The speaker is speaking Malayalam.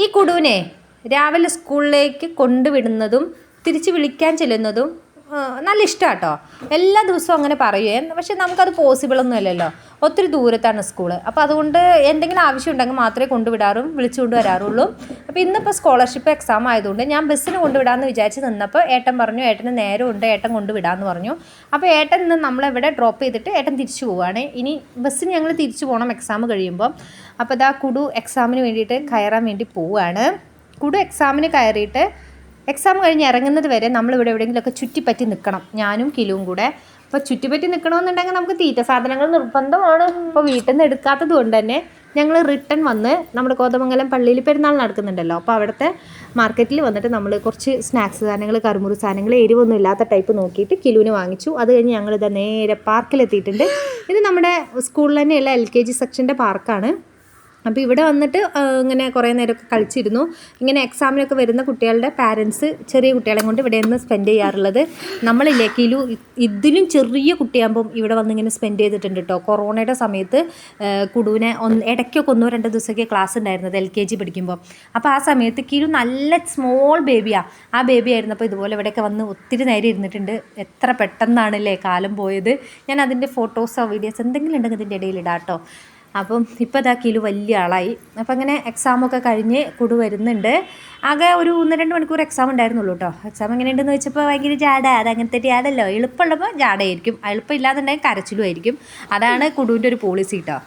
ഈ കുടുവിനെ രാവിലെ സ്കൂളിലേക്ക് കൊണ്ടുവിടുന്നതും തിരിച്ച് വിളിക്കാൻ ചെല്ലുന്നതും നല്ല ഇഷ്ടമാണ് കേട്ടോ. എല്ലാ ദിവസവും അങ്ങനെ പറയുകയും, പക്ഷെ നമുക്കത് പോസിബിളൊന്നും അല്ലല്ലോ, ഒത്തിരി ദൂരത്താണ് സ്കൂള്. അപ്പോൾ അതുകൊണ്ട് എന്തെങ്കിലും ആവശ്യം ഉണ്ടെങ്കിൽ മാത്രമേ കൊണ്ടുവിടാറും വിളിച്ചു കൊണ്ടുവരാറുള്ളൂ. അപ്പോൾ ഇന്നിപ്പോൾ സ്കോളർഷിപ്പ് എക്സാം ആയതുകൊണ്ട് ഞാൻ ബസ്സിന് കൊണ്ടുവിടാമെന്ന് വിചാരിച്ച് നിന്നപ്പോൾ ഏട്ടൻ പറഞ്ഞു ഏട്ടന് നേരമുണ്ട്, ഏട്ടൻ കൊണ്ടുവിടാമെന്ന് പറഞ്ഞു. അപ്പോൾ ഏട്ടൻ ഇന്ന് നമ്മളെവിടെ ഡ്രോപ്പ് ചെയ്തിട്ട് ഏട്ടൻ തിരിച്ചു പോവുകയാണ്. ഇനി ബസ്സിന് ഞങ്ങൾ തിരിച്ചു പോകണം എക്സാം കഴിയുമ്പോൾ. അപ്പോൾ ഇതാ കുടു എക്സാമിന് വേണ്ടിയിട്ട് കയറാൻ വേണ്ടി പോവുകയാണ്. കുടു എക്സാമിന് കയറിയിട്ട് എക്സാം കഴിഞ്ഞ് ഇറങ്ങുന്നത് വരെ നമ്മളിവിടെ എവിടെയെങ്കിലുമൊക്കെ ചുറ്റിപ്പറ്റി നിൽക്കണം, ഞാനും കിലുവും കൂടെ. അപ്പോൾ ചുറ്റിപ്പറ്റി നിൽക്കണമെന്നുണ്ടെങ്കിൽ നമുക്ക് തീറ്റ സാധനങ്ങൾ നിർബന്ധമാണ്. അപ്പോൾ വീട്ടിൽ നിന്ന് എടുക്കാത്തത് കൊണ്ട് തന്നെ ഞങ്ങൾ റിട്ടേൺ വന്ന് നമ്മുടെ കോതമംഗലം പള്ളിയിൽ പെരുന്നാൾ നടക്കുന്നുണ്ടല്ലോ, അപ്പോൾ അവിടുത്തെ മാർക്കറ്റിൽ വന്നിട്ട് നമ്മൾ കുറച്ച് സ്നാക്സ് സാധനങ്ങൾ, കറുമുറു സാധനങ്ങൾ, എരിവൊന്നും ഇല്ലാത്ത ടൈപ്പ് നോക്കിയിട്ട് കിലുവിന് വാങ്ങിച്ചു. അത് കഴിഞ്ഞ് ഞങ്ങളിത് നേരെ പാർക്കിലെത്തിയിട്ടുണ്ട്. ഇത് നമ്മുടെ സ്കൂളിൽ തന്നെയുള്ള LKG സെക്ഷൻ്റെ പാർക്കാണ്. അപ്പോൾ ഇവിടെ വന്നിട്ട് ഇങ്ങനെ കുറേ നേരമൊക്കെ കളിച്ചിരുന്നു. ഇങ്ങനെ എക്സാമിനൊക്കെ വരുന്ന കുട്ടികളുടെ പാരൻസ് ചെറിയ കുട്ടികളെ കൊണ്ട് ഇവിടെ നിന്ന് സ്പെൻഡ് ചെയ്യാറുള്ളത്. നമ്മളില്ലേ കിലു ഇതിലും ചെറിയ കുട്ടിയാകുമ്പം ഇവിടെ വന്ന് ഇങ്ങനെ സ്പെൻഡ് ചെയ്തിട്ടുണ്ട് കേട്ടോ. കൊറോണയുടെ സമയത്ത് കുടുവിനെ ഇടയ്ക്കൊക്കെ 1-2 ദിവസമൊക്കെ ക്ലാസ് ഉണ്ടായിരുന്നത് LKG പഠിക്കുമ്പോൾ. അപ്പോൾ ആ സമയത്ത് കിലു നല്ല സ്മോൾ ബേബിയാണ്. ആ ബേബി ആയിരുന്നപ്പോൾ ഇതുപോലെ ഇവിടെയൊക്കെ വന്ന് ഒത്തിരി നേരം ഇരുന്നിട്ടുണ്ട്. എത്ര പെട്ടെന്നാണല്ലേ കാലം പോയത്. ഞാൻ അതിൻ്റെ ഫോട്ടോസോ വീഡിയോസ് എന്തെങ്കിലും ഉണ്ടെങ്കിൽ ഇതിൻ്റെ ഇടയിൽ ഇടാം കേട്ടോ. അപ്പം ഇപ്പോൾ ഇതാ കിലു വലിയ ആളായി. അപ്പം അങ്ങനെ എക്സാമൊക്കെ കഴിഞ്ഞ് കുടു വരുന്നുണ്ട്. ആകെ ഒരു 1-2 മണിക്കൂർ എക്സാം ഉണ്ടായിരുന്നുള്ളൂ കേട്ടോ. എക്സാം എങ്ങനെയുണ്ടെന്ന് വെച്ചപ്പോൾ ഭയങ്കര ജാട. അത് അങ്ങനത്തെ ജാടല്ലോ, എളുപ്പമുള്ളപ്പോൾ ജാടയായിരിക്കും, എളുപ്പം ഇല്ലാന്നുണ്ടെങ്കിൽ കരച്ചിലും ആയിരിക്കും. അതാണ് കുടുവിൻ്റെ ഒരു പോളിസി കേട്ടോ.